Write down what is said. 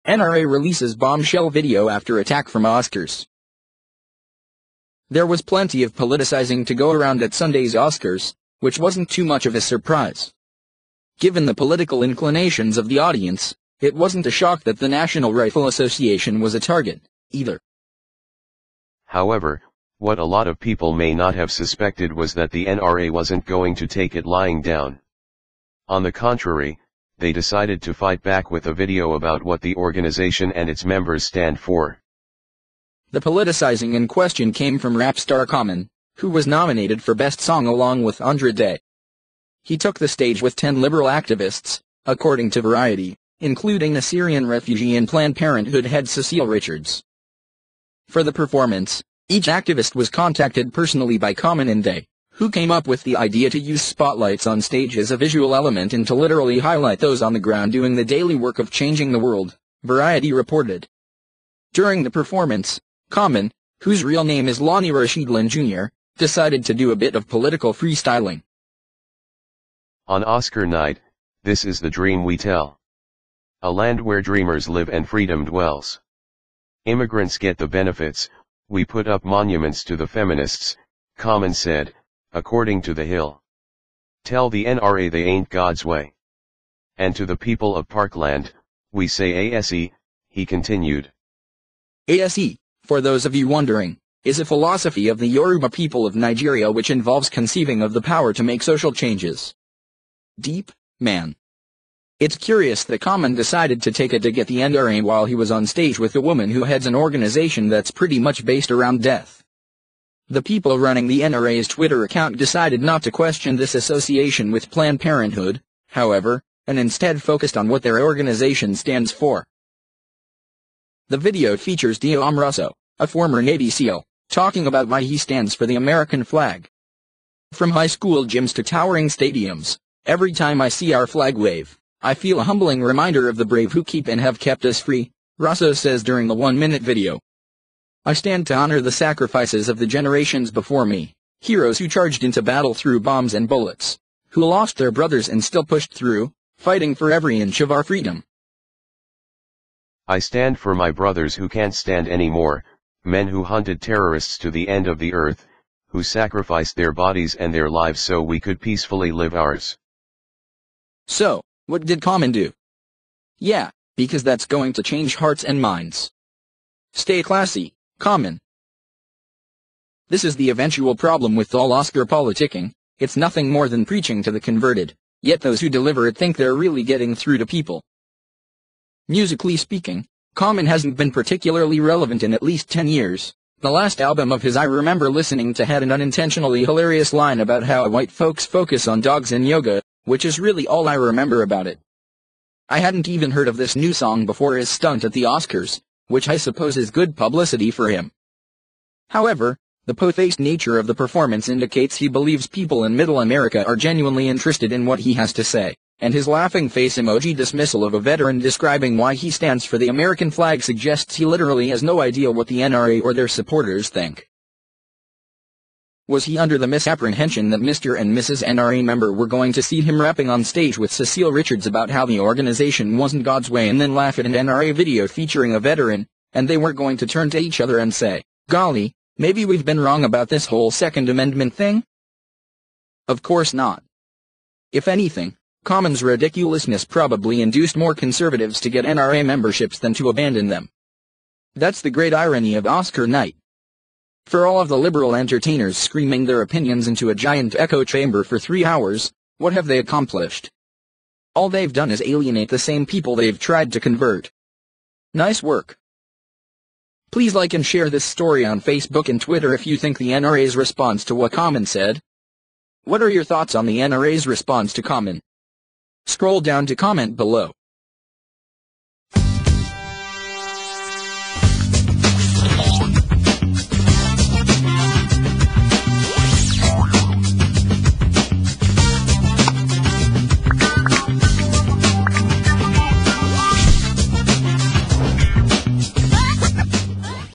NRA releases Bombshell video after attack from Oscars. There was plenty of politicizing to go around at Sunday's Oscars, which wasn't too much of a surprise. Given the political inclinations of the audience, it wasn't a shock that the National Rifle Association was a target, either. However, what a lot of people may not have suspected was that the NRA wasn't going to take it lying down. On the contrary, they decided to fight back with a video about what the organization and its members stand for. The politicizing in question came from rap star Common, who was nominated for Best Song along with Andre Day. He took the stage with 10 liberal activists, according to Variety, including a Syrian refugee and Planned Parenthood head Cecile Richards. For the performance, each activist was contacted personally by Common and Day, who came up with the idea to use spotlights on stage as a visual element and to literally highlight those on the ground doing the daily work of changing the world, Variety reported. During the performance, Common, whose real name is Lonnie Rashidlin Jr., decided to do a bit of political freestyling. On Oscar night, this is the dream we tell. A land where dreamers live and freedom dwells. Immigrants get the benefits, we put up monuments to the feminists, Common said, according to The Hill. Tell the NRA they ain't God's way. And to the people of Parkland, we say ASE, he continued. ASE, for those of you wondering, is a philosophy of the Yoruba people of Nigeria which involves conceiving of the power to make social changes. Deep, man. It's curious that Common decided to take a dig at the NRA while he was on stage with a woman who heads an organization that's pretty much based around death. The people running the NRA's Twitter account decided not to question this association with Planned Parenthood, however, and instead focused on what their organization stands for. The video features Dio Amoroso, a former Navy SEAL, talking about why he stands for the American flag. From high school gyms to towering stadiums, every time I see our flag wave, I feel a humbling reminder of the brave who keep and have kept us free, Rosso says during the 1-minute video. I stand to honor the sacrifices of the generations before me, heroes who charged into battle through bombs and bullets, who lost their brothers and still pushed through, fighting for every inch of our freedom. I stand for my brothers who can't stand anymore, men who hunted terrorists to the end of the earth, who sacrificed their bodies and their lives so we could peacefully live ours. So, what did Common do? Yeah, because that's going to change hearts and minds. Stay classy, Common. This is the eventual problem with all Oscar politicking, it's nothing more than preaching to the converted, yet those who deliver it think they're really getting through to people. Musically speaking, Common hasn't been particularly relevant in at least 10 years. The last album of his I remember listening to had an unintentionally hilarious line about how white folks focus on dogs and yoga, which is really all I remember about it. I hadn't even heard of this new song before his stunt at the Oscars, which I suppose is good publicity for him. However, the po-faced nature of the performance indicates he believes people in Middle America are genuinely interested in what he has to say, and his laughing face emoji dismissal of a veteran describing why he stands for the American flag suggests he literally has no idea what the NRA or their supporters think. Was he under the misapprehension that Mr. and Mrs. NRA member were going to see him rapping on stage with Cecile Richards about how the organization wasn't God's way and then laugh at an NRA video featuring a veteran, and they weren't going to turn to each other and say, golly, maybe we've been wrong about this whole Second Amendment thing? Of course not. If anything, Common's ridiculousness probably induced more conservatives to get NRA memberships than to abandon them. That's the great irony of Oscar night. For all of the liberal entertainers screaming their opinions into a giant echo chamber for 3 hours, what have they accomplished? All they've done is alienate the same people they've tried to convert. Nice work. Please like and share this story on Facebook and Twitter if you think the NRA's response to what Common said. What are your thoughts on the NRA's response to Common? Scroll down to comment below.